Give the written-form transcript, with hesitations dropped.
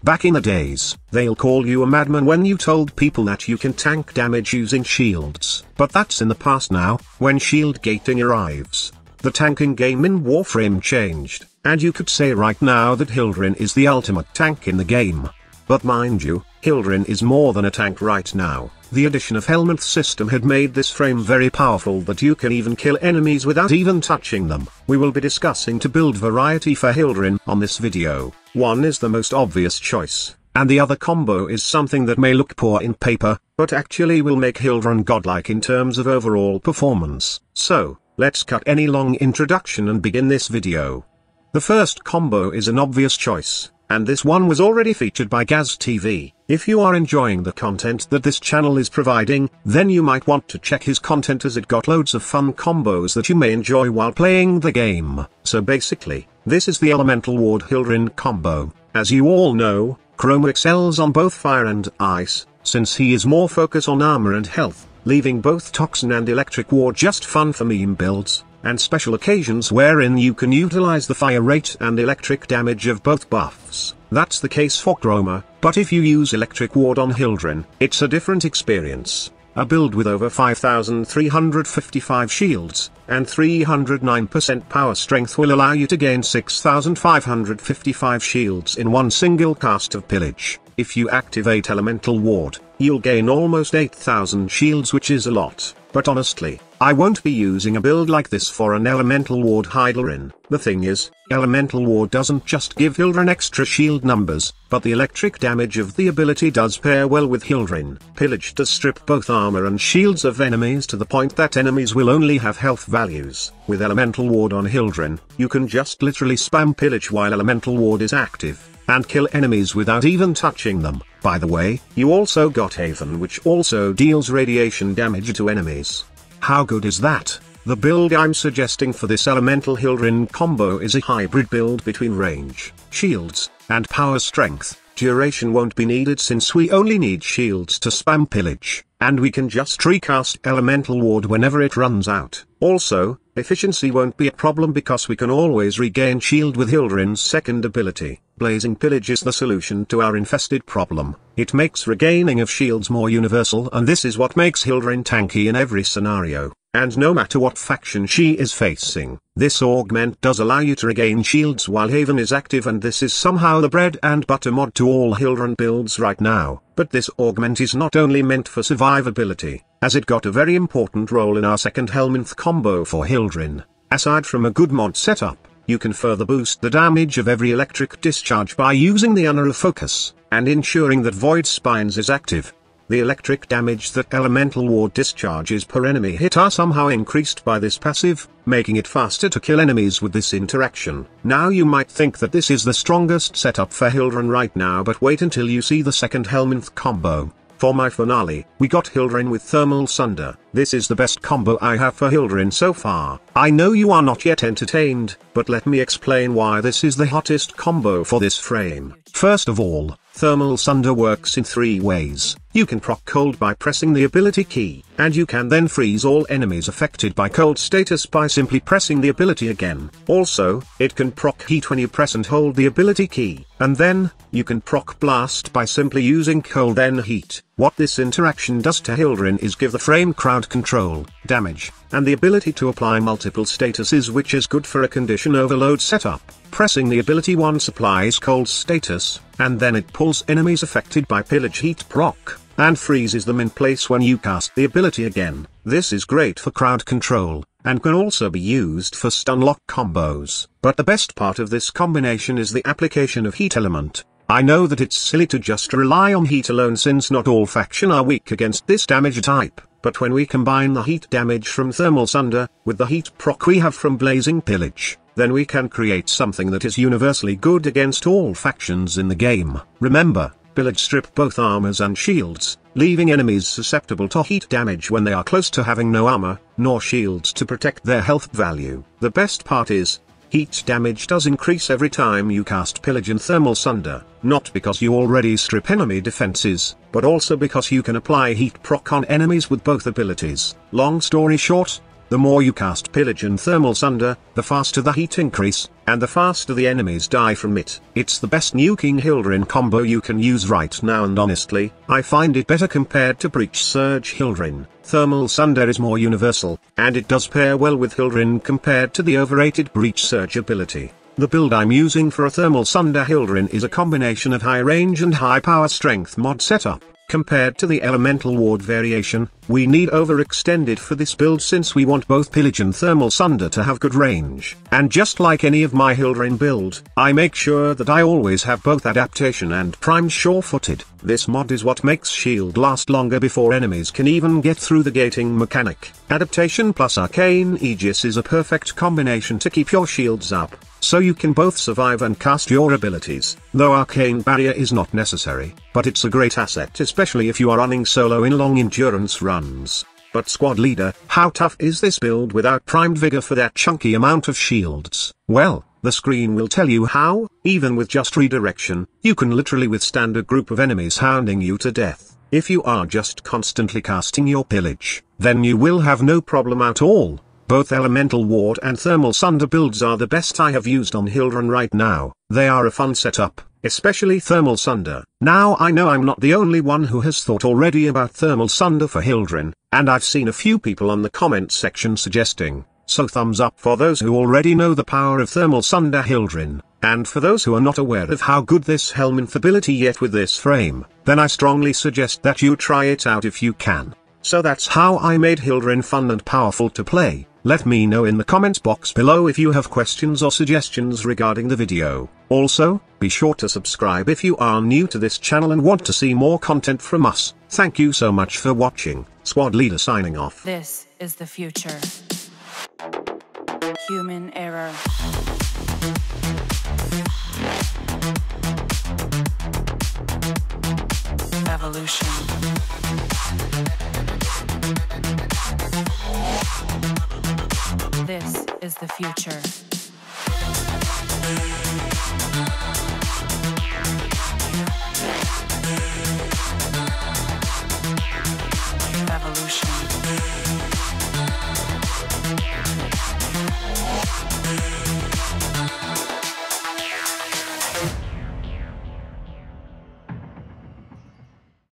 Back in the days, they'll call you a madman when you told people that you can tank damage using shields. But that's in the past now. When shield gating arrives, the tanking game in Warframe changed, and you could say right now that Hildryn is the ultimate tank in the game. But mind you, Hildryn is more than a tank right now. The addition of Helminth system had made this frame very powerful that you can even kill enemies without even touching them. We will be discussing to build variety for Hildryn on this video. One is the most obvious choice, and the other combo is something that may look poor in paper, but actually will make Hildryn godlike in terms of overall performance. So, let's cut any long introduction and begin this video. The first combo is an obvious choice, and this one was already featured by Gaz TV. If you are enjoying the content that this channel is providing, then you might want to check his content as it got loads of fun combos that you may enjoy while playing the game. So basically, this is the Elemental Ward Hildryn combo. As you all know, Chroma excels on both fire and ice, since he is more focused on armor and health, leaving both Toxin and Electric Ward just fun for meme builds, and special occasions wherein you can utilize the fire rate and electric damage of both buffs. That's the case for Chroma, but if you use Electric Ward on Hildryn, it's a different experience. A build with over 5,355 shields, and 309% power strength will allow you to gain 6,555 shields in one single cast of pillage. If you activate Elemental Ward, you'll gain almost 8,000 shields, which is a lot. But honestly, I won't be using a build like this for an Elemental Ward Hildryn. The thing is, Elemental Ward doesn't just give Hildryn extra shield numbers, but the electric damage of the ability does pair well with Hildryn. Pillage does strip both armor and shields of enemies to the point that enemies will only have health values. With Elemental Ward on Hildryn, you can just literally spam Pillage while Elemental Ward is active, and kill enemies without even touching them. By the way, you also got Haven, which also deals radiation damage to enemies. How good is that? The build I'm suggesting for this Elemental Hildryn combo is a hybrid build between range, shields, and power strength. Duration won't be needed since we only need shields to spam Pillage, and we can just recast Elemental Ward whenever it runs out. Also, efficiency won't be a problem because we can always regain shield with Hildryn's second ability. Blazing Pillage is the solution to our infested problem. It makes regaining of shields more universal, and this is what makes Hildryn tanky in every scenario. And no matter what faction she is facing, this augment does allow you to regain shields while Haven is active, and this is somehow the bread and butter mod to all Hildryn builds right now. But this augment is not only meant for survivability, as it got a very important role in our second Helminth combo for Hildryn. Aside from a good mod setup, you can further boost the damage of every electric discharge by using the Honor of Focus, and ensuring that Void Spines is active. The electric damage that Elemental Ward discharges per enemy hit are somehow increased by this passive, making it faster to kill enemies with this interaction. Now you might think that this is the strongest setup for Hildryn right now, but wait until you see the second Helminth combo. For my finale, we got Hildryn with Thermal Sunder. This is the best combo I have for Hildryn so far. I know you are not yet entertained, but let me explain why this is the hottest combo for this frame. First of all, Thermal Sunder works in 3 ways. You can proc cold by pressing the ability key, and you can then freeze all enemies affected by cold status by simply pressing the ability again. Also, it can proc heat when you press and hold the ability key, and then, you can proc blast by simply using cold then heat. What this interaction does to Hildryn is give the frame crowd control, damage, and the ability to apply multiple statuses, which is good for a condition overload setup. Pressing the ability once applies cold status, and then it pulls enemies affected by Pillage heat proc, and freezes them in place when you cast the ability again. This is great for crowd control, and can also be used for stun lock combos. But the best part of this combination is the application of heat element. I know that it's silly to just rely on heat alone since not all faction are weak against this damage type, but when we combine the heat damage from Thermal Sunder, with the heat proc we have from Blazing Pillage, then we can create something that is universally good against all factions in the game. Remember, Pillage strip both armors and shields, leaving enemies susceptible to heat damage when they are close to having no armor, nor shields to protect their health value. The best part is, heat damage does increase every time you cast Pillage and Thermal Sunder, not because you already strip enemy defenses, but also because you can apply heat proc on enemies with both abilities. Long story short, The more you cast Pillage and Thermal Sunder, the faster the heat increase, and the faster the enemies die from it. It's the best nuking Hildryn combo you can use right now, and honestly, I find it better compared to Breach Surge Hildryn. Thermal Sunder is more universal, and it does pair well with Hildryn compared to the overrated Breach Surge ability. The build I'm using for a Thermal Sunder Hildryn is a combination of high range and high power strength mod setup. Compared to the Elemental Ward variation, we need overextended for this build since we want both Pillage and Thermal Sunder to have good range. And just like any of my Hildryn build, I make sure that I always have both Adaptation and Primed Sure-Footed. This mod is what makes shield last longer before enemies can even get through the gating mechanic. Adaptation plus Arcane Aegis is a perfect combination to keep your shields up, so you can both survive and cast your abilities, though Arcane Barrier is not necessary, but it's a great asset especially if you are running solo in long endurance runs. But squad leader, how tough is this build without primed vigor for that chunky amount of shields? Well, the screen will tell you how. Even with just redirection, you can literally withstand a group of enemies hounding you to death. If you are just constantly casting your Pillage, then you will have no problem at all. Both Elemental Ward and Thermal Sunder builds are the best I have used on Hildryn right now. They are a fun setup, especially Thermal Sunder. Now I know I'm not the only one who has thought already about Thermal Sunder for Hildryn, and I've seen a few people on the comment section suggesting, so thumbs up for those who already know the power of Thermal Sunder Hildryn, and for those who are not aware of how good this helmet ability yet with this frame, then I strongly suggest that you try it out if you can. So that's how I made Hildryn fun and powerful to play. Let me know in the comments box below if you have questions or suggestions regarding the video. Also, be sure to subscribe if you are new to this channel and want to see more content from us. Thank you so much for watching. Squad Leader signing off. This is the future. Human error. Evolution. This is the future. Evolution.